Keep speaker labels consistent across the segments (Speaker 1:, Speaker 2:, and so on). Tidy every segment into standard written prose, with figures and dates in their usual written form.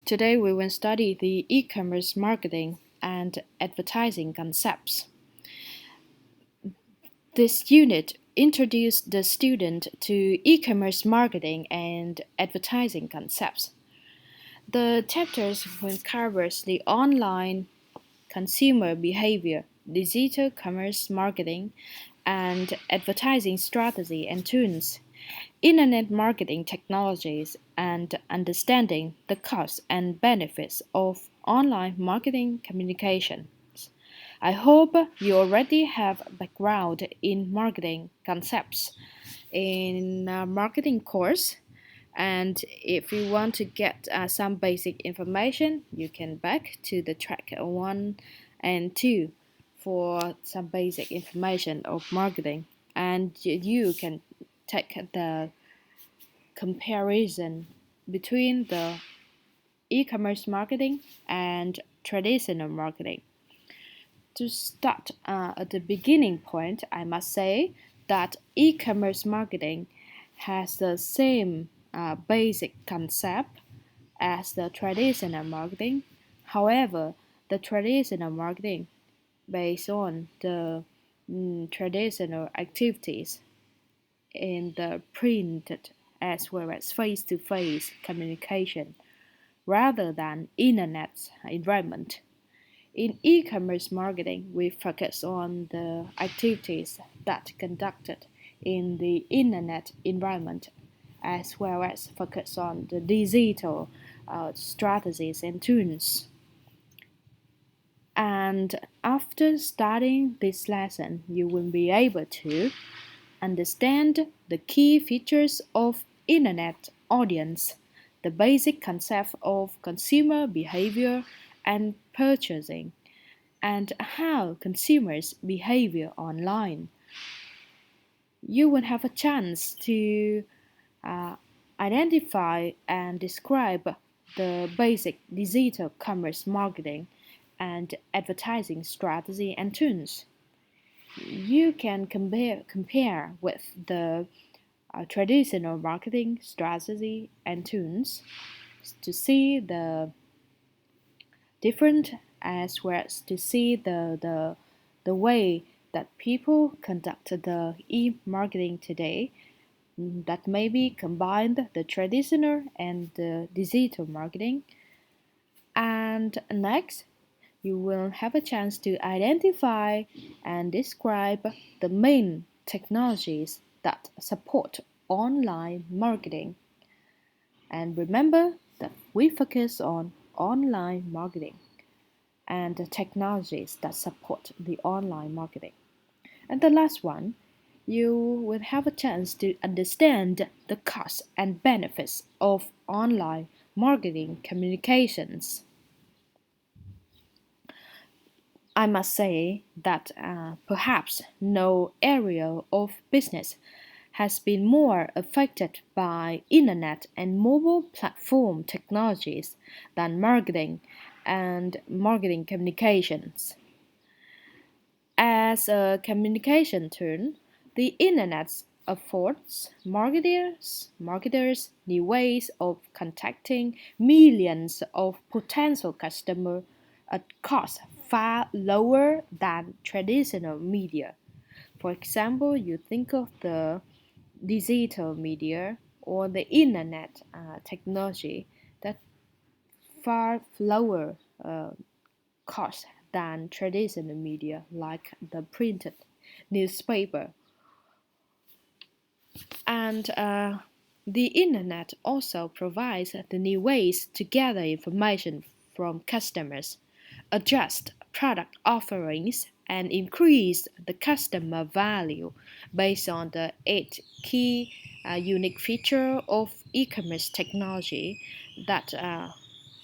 Speaker 1: Today we will study the e-commerce marketing and advertising concepts. This unit introduced the student to e-commerce marketing and advertising concepts. The chapters will cover the online consumer behavior, digital commerce marketing, and advertising strategy and tools, internet marketing technologies, and understanding the costs and benefits of online marketing communications. I hope you already have background in marketing concepts in a marketing course. And if you want to get some basic information, you can back to the track 1 and 2 for some basic information of marketing. And you can take the comparison between the e-commerce marketing and traditional marketing. To start at the beginning point, I must say that e-commerce marketing has the same basic concept as the traditional marketing. However, the traditional marketing based on the traditional activities in the printed as well as face-to-face communication rather than internet environment. In e-commerce marketing, we focus on the activities that conducted in the internet environment, as well as focus on the digital strategies and tools. And after studying this lesson, you will be able to understand the key features of internet audience, the basic concept of consumer behavior and purchasing, and how consumers behave online. You will have a chance to uh, identify and describe the basic digital commerce marketing and advertising strategy and tools. You can compare with the traditional marketing strategy and tools to see the different as well as to see the way that people conduct the e-marketing today that maybe combined the traditional and the digital marketing. And next, you will have a chance to identify and describe the main technologies that support online marketing. And remember that we focus on online marketing and the technologies that support the online marketing. And the last one, you will have a chance to understand the costs and benefits of online marketing communications. I must say that perhaps no area of business has been more affected by internet and mobile platform technologies than marketing and marketing communications. As a communication tool, the internet affords marketers new ways of contacting millions of potential customers at cost far lower than traditional media. For example, you think of the digital media or the internet technology that far lower cost than traditional media like the printed newspaper. And the internet also provides the new ways to gather information from customers, adjust product offerings, and increase the customer value based on the eight key unique feature of e-commerce technology that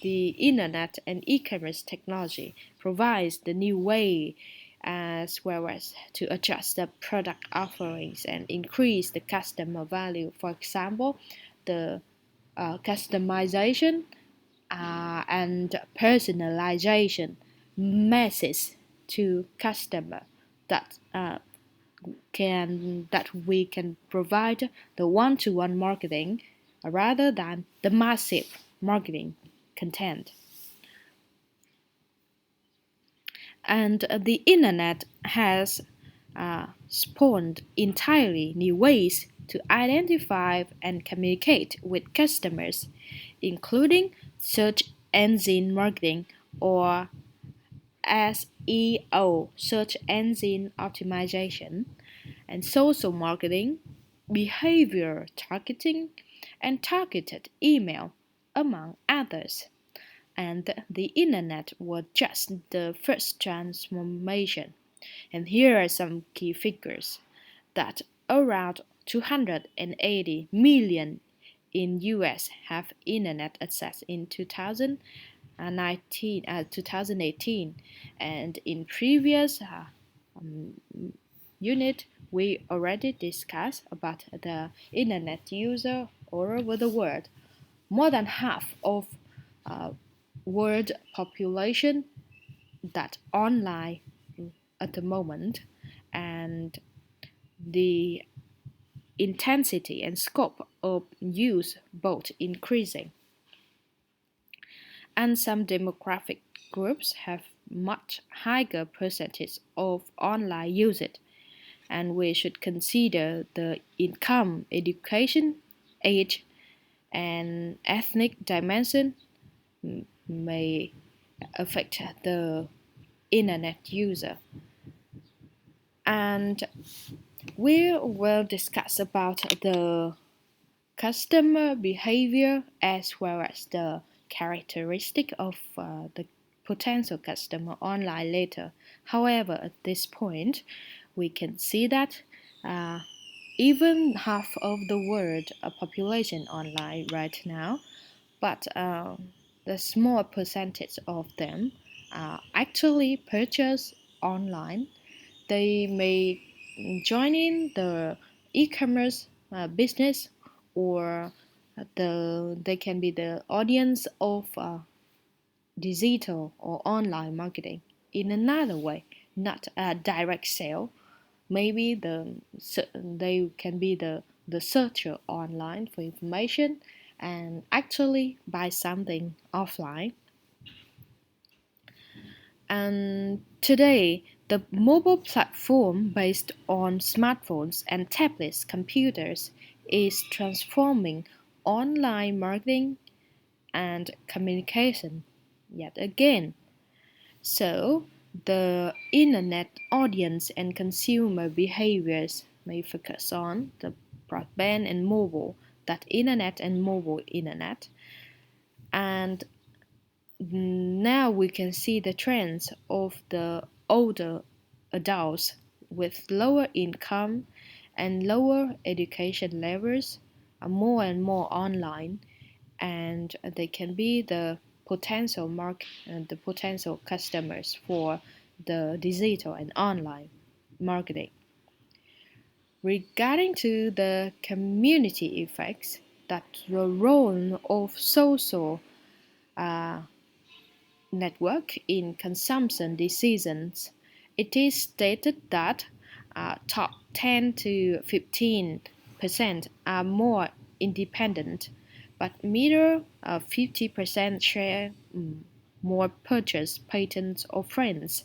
Speaker 1: the internet and e-commerce technology provides the new way as well as to adjust the product offerings and increase the customer value. For example, the customization and personalization message to customer that we can provide the one-to-one marketing rather than the massive marketing. content. And the internet has spawned entirely new ways to identify and communicate with customers, including search engine marketing or SEO, search engine optimization, and social marketing, behavior targeting, and targeted email, among others. And the internet was just the first transformation. And here are some key figures that around 280 million in US have internet access in 2018, and in previous um, unit we already discussed about the internet user all over the world. More than half of uh, world population that online at the moment, and the intensity and scope of use both increasing. And some demographic groups have much higher percentage of online usage, and we should consider the income, education, age, and ethnic dimension may affect the internet user. And we will discuss about the customer behavior as well as the characteristic of the potential customer online later. However, at this point, we can see that uh, even half of the world population online right now, but the small percentage of them actually purchase online. They may join in the e-commerce business, or they can be the audience of digital or online marketing in another way, not a direct sale. Maybe they can be the searcher online for information and actually buy something offline. And today, the mobile platform based on smartphones and tablets computers is transforming online marketing and communication yet again. So, the internet audience and consumer behaviors may focus on the broadband and mobile, that internet and mobile internet. And now we can see the trends of the older adults with lower income and lower education levels are more and more online, and they can be the potential the potential customers for the digital and online marketing. Regarding to the community effects, that the role of social uh, network in consumption decisions, it is stated that top 10 to 15% are more independent, but middle 50% share more purchase patterns or friends,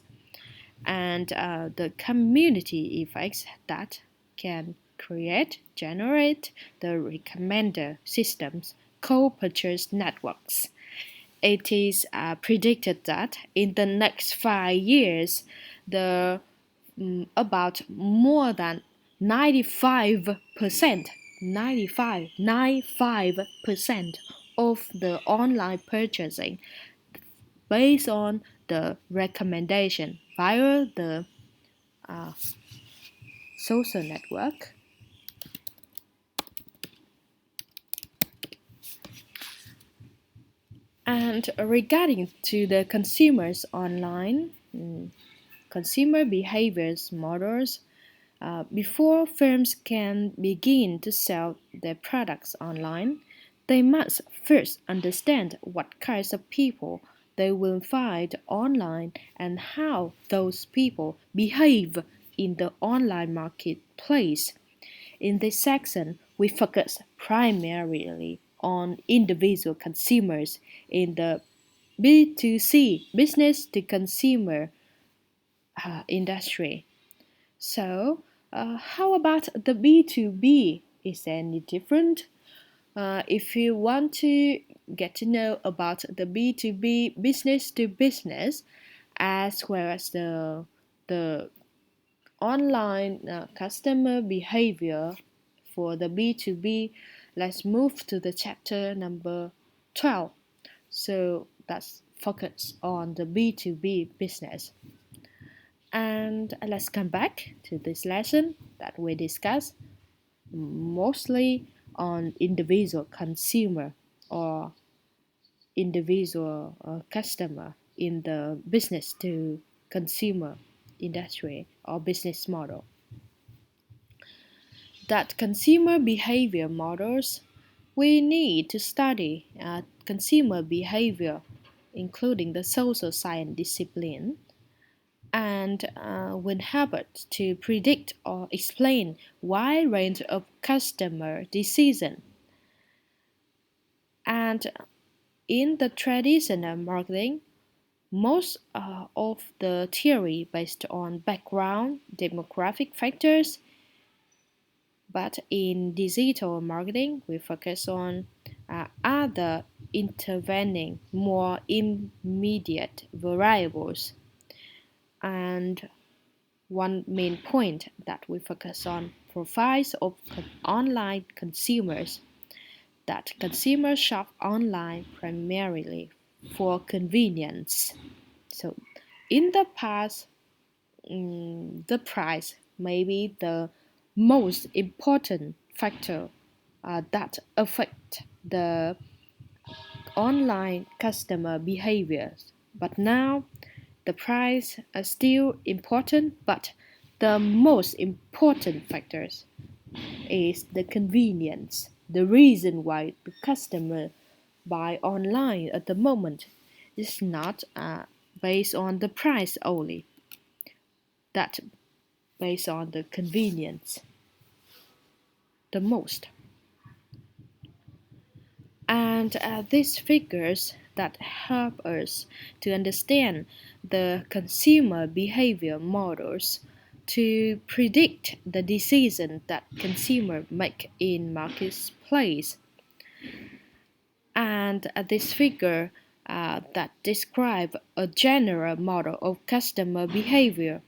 Speaker 1: and the community effects that can generate the recommender systems, co-purchase networks. It is predicted that in the next 5 years, the about more than 95%, 95% of the online purchasing based on the recommendation via the uh, social network. And regarding to the consumers online, consumer behaviors models, before firms can begin to sell their products online, they must first understand what kinds of people they will find online and how those people behave in the online marketplace. In this section, we focus primarily on individual consumers in the B2C, business to consumer industry. So, how about the B2B? Is there any different? If you want to get to know about the B2B, business to business, as well as the online customer behavior for the B2B, let's move to the chapter number 12. So that's focus on the B2B business. And let's come back to this lesson that we discussed mostly on individual consumer or individual customer in the business to consumer industry or business model. That consumer behavior models, we need to study consumer behavior, including the social science discipline, and will help us to predict or explain wide range of customer decisions. And in the traditional marketing, most of the theory based on background demographic factors, but in digital marketing, we focus on other intervening, more immediate variables. And one main point that we focus on profiles of online consumers, that consumers shop online primarily for convenience. So in the past, the price may be the most important factor that affect the online customer behaviors. But now the price is still important, but the most important factors is the convenience. The reason why the customer buy online at the moment is not based on the price only, that based on the convenience the most. And these figures that help us to understand the consumer behavior models to predict the decision that consumer make in marketplace. And this figure that describe a general model of customer behavior.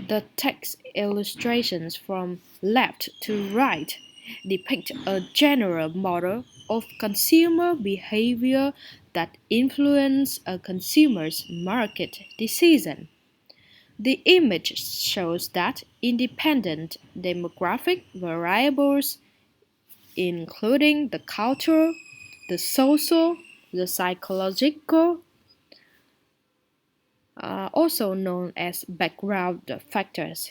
Speaker 1: The text illustrations from left to right depict a general model of consumer behavior that influence a consumer's market decision. The image shows that independent demographic variables, including the cultural, the social, the psychological, also known as background factors,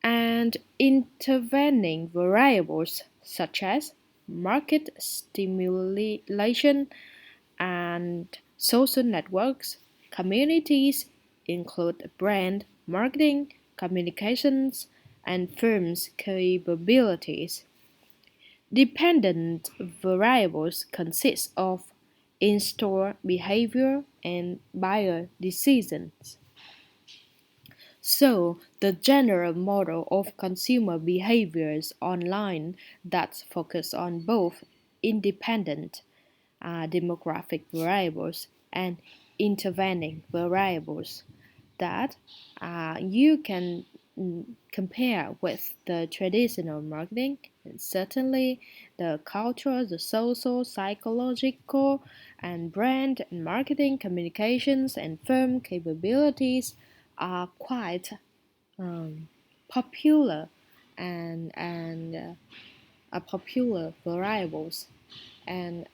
Speaker 1: and intervening variables such as market stimulation and social networks, communities include brand marketing, communications, and firms' capabilities. Dependent variables consist of in-store behavior and buyer decisions. So, the general model of consumer behaviors online that focus on both independent demographic variables and intervening variables that you can compare with the traditional marketing. And certainly, the cultural, the social, psychological, and brand and marketing communications and firm capabilities are quite popular and are popular variables, and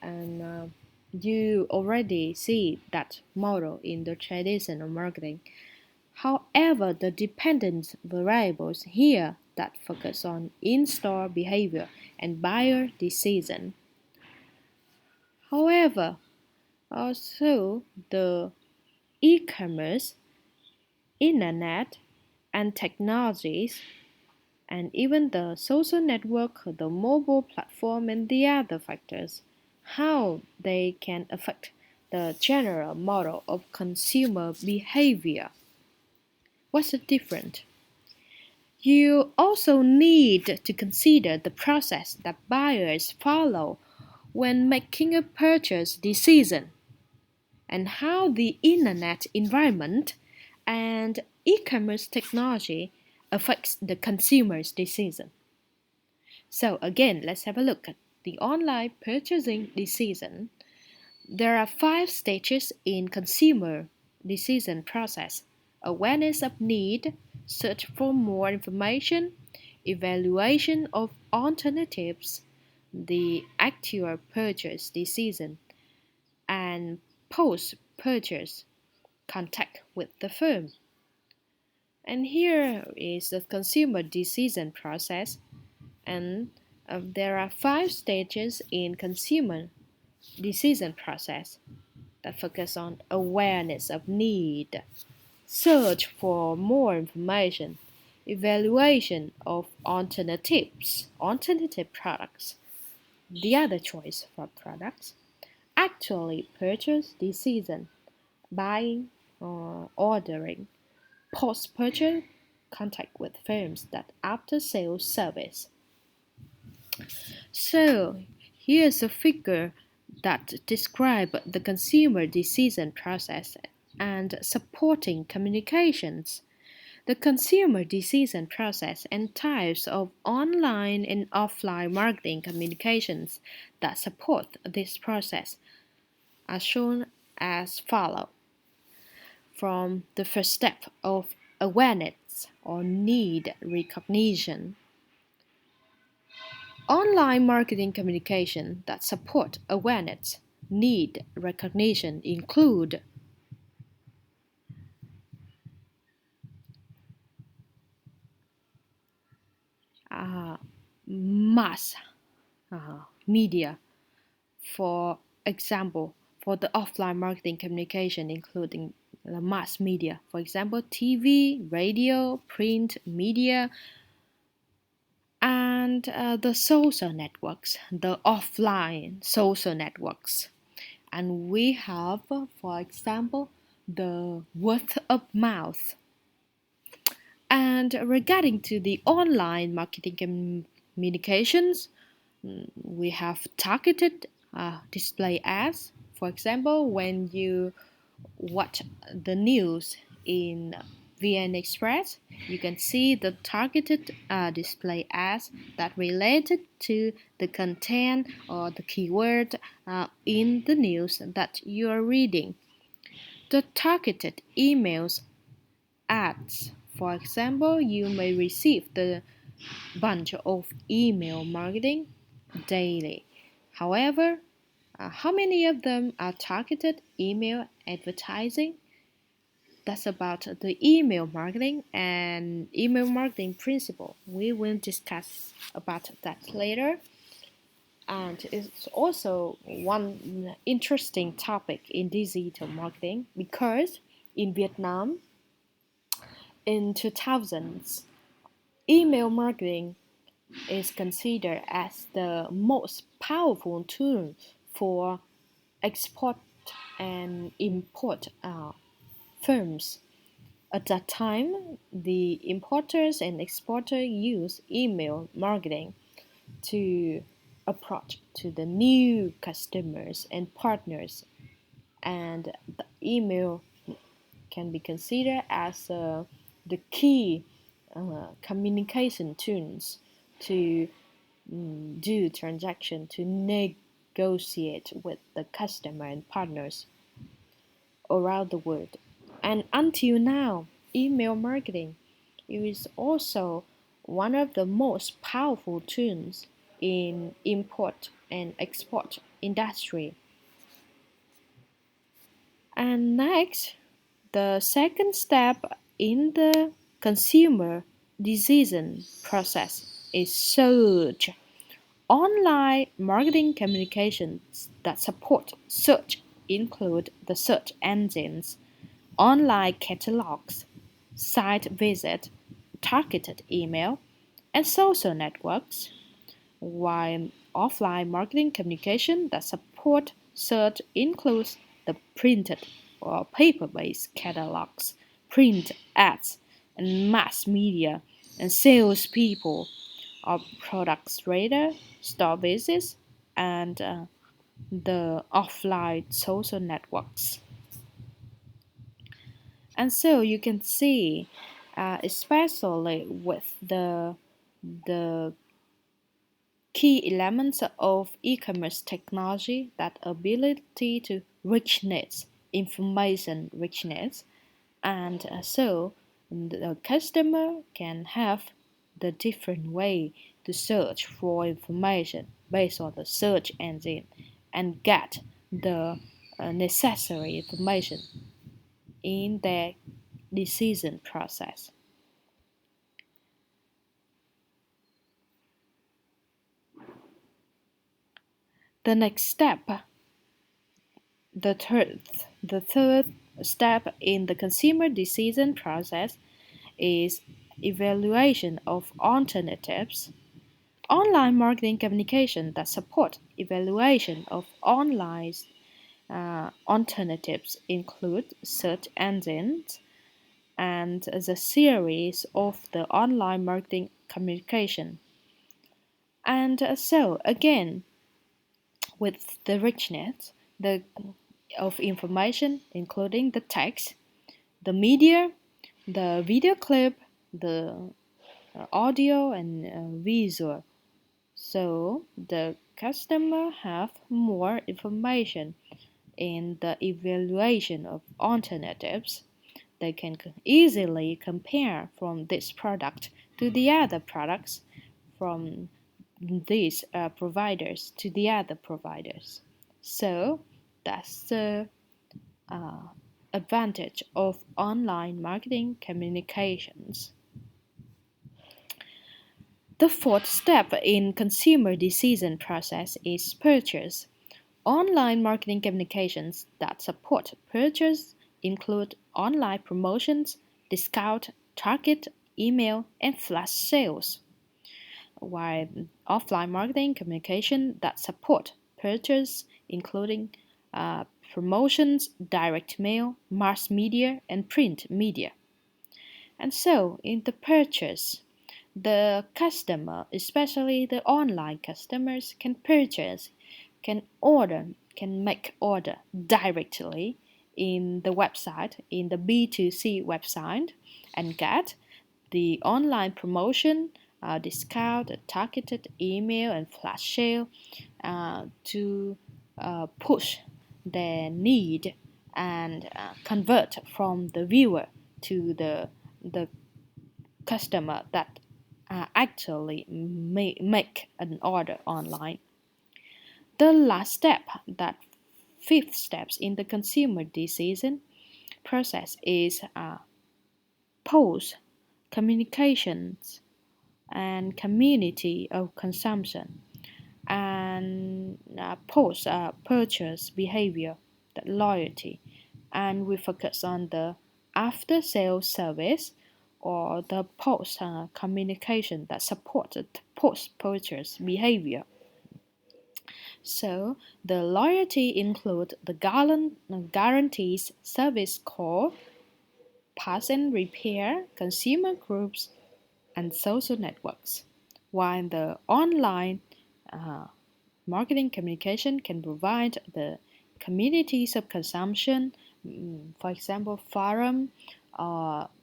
Speaker 1: you already see that model in the traditional marketing. However, the dependent variables here that focus on in-store behavior and buyer decision. However, also the e-commerce, internet, and technologies and even the social network, the mobile platform, and the other factors, how they can affect the general model of consumer behavior. What's the difference? You also need to consider the process that buyers follow when making a purchase decision and how the internet environment and e-commerce technology affects the consumer's decision. So again, let's have a look at the online purchasing decision. There are 5 stages in consumer decision process: awareness of need, search for more information, evaluation of alternatives, the actual purchase decision, and post-purchase contact with the firm. And here is the consumer decision process, and there are 5 stages in consumer decision process that focus on awareness of need, search for more information, evaluation of alternative products, the other choice for products, actually purchase decision, buying or ordering, post-purchase contact with firms that after sales service. So here's a figure that describes the consumer decision process and supporting communications. The consumer decision process and types of online and offline marketing communications that support this process are shown as follows. From the first step of awareness or need recognition, online marketing communication that support awareness need recognition include uh, mass media. For example, for the offline marketing communication, including the mass media, for example, TV, radio, print media, and the social networks, the offline social networks. And we have, for example, the word of mouth. And regarding to the online marketing communications, we have targeted display ads. For example, when you watch the news in VN Express, you can see the targeted display ads that related to the content or the keyword in the news that you are reading. The targeted emails ads. For example, you may receive the bunch of email marketing daily. However, how many of them are targeted email advertising? That's about the email marketing and email marketing principle. We will discuss about that later. And it's also one interesting topic in digital marketing because in Vietnam in 2000s, email marketing is considered as the most powerful tool for export and import firms. At that time, the importers and exporters use email marketing to approach to the new customers and partners, and the email can be considered as the key communication tools to do transaction, to negotiate with the customer and partners around the world. And until now, email marketing is also one of the most powerful tools in import and export industry. And next, the second step in the consumer decision process is search. Online marketing communications that support search include the search engines, online catalogs, site visit, targeted email, and social networks, while offline marketing communication that support search includes the printed or paper-based catalogs, print ads, and mass media, and salespeople, or products radar, store visits, and the offline social networks. And so you can see, especially with the key elements of e-commerce technology, that ability to richness, information richness, and so the customer can have the different way to search for information based on the search engine and get the necessary information in their decision process. The next step, the third, the third step in the consumer decision process is evaluation of alternatives. Online marketing communication that support evaluation of online alternatives include search engines and the series of the online marketing communication. And so again, with the richness of information, including the text, the media, the video clip, the audio, and visual. So the customer have more information in the evaluation of alternatives. They can easily compare from this product to the other products, from these providers to the other providers. So that's the uh, advantage of online marketing communications. The fourth step in consumer decision process is purchase. Online marketing communications that support purchase include online promotions, discount, target, email, and flash sales, while offline marketing communication that support purchase including promotions, direct mail, mass media, and print media. And so, in the purchase, the customer, especially the online customers, can purchase, can order, can make order directly in the website, in the B2C website, and get the online promotion, discount, targeted email, and flash sale to push their need and convert from the viewer to the customer that actually make an order online. The last step, that fifth steps in the consumer decision process is post communications and community of consumption and post purchase behavior, that loyalty, and we focus on the after sales service or the post communication that supported post purchase behavior. So the loyalty include the guarantees service call, pass and repair, consumer groups, and social networks, while the online uh, marketing communication can provide the communities of consumption, for example, forum,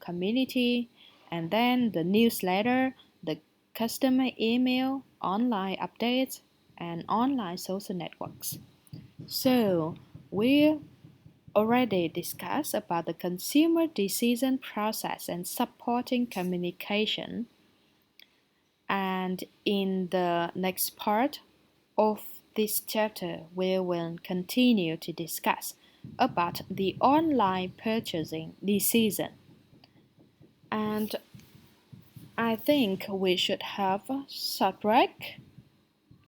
Speaker 1: community, and then the newsletter, the customer email, online updates, and online social networks. So we already discussed about the consumer decision process and supporting communication. And in the next part of this chapter, we will continue to discuss about the online purchasing decision. And I think we should have a short break.